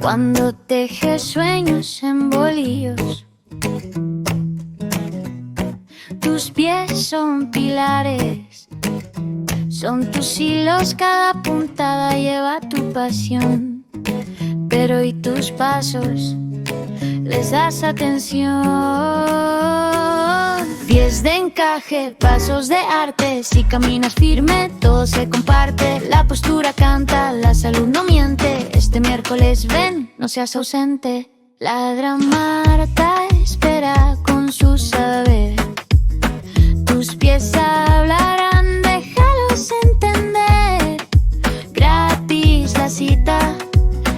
Cuando tejes sueños en bolillos, tus pies son pilares, son tus hilos, cada puntada lleva tu pasión. Pero ¿y tus pasos? ¿Les das atención? Pies de encaje, pasos de arte. Si caminas firme, todo se comparte. La postura canta, la salud no miente. Este miércoles ven, no seas ausente. Ladra Marta, espera con su saber. Tus pies hablarán, déjalos entender. Gratis la cita,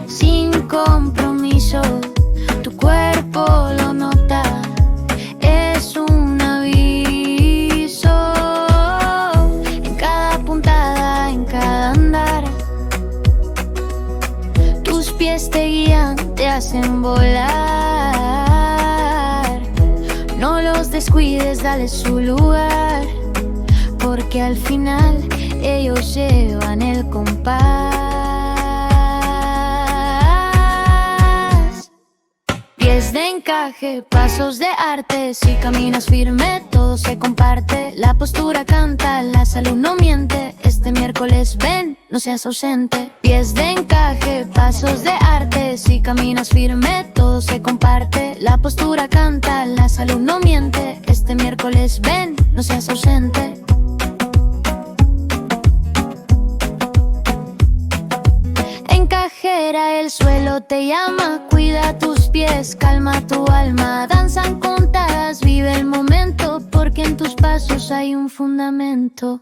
sin compromiso. Tu cuerpo lo nota, es un aviso. En cada puntada, en cada andar, tus pies te guían, te hacen volar. No los descuides, dale su lugar, porque al final ellos llevan el compás. Pies de encaje, pasos de arte. Si caminas firme, todo se comparte. La postura canta, la salud no miente. Este miércoles ven, no seas ausente. Pies de encaje, pasos de arte. Si caminas firme, todo se comparte. La postura canta, la salud no miente. Este miércoles ven, no seas ausente. Encajera, el suelo te llama. Cuida tus pies, calma tu alma. Danzan contadas, vive el momento, porque en tus pasos hay un fundamento.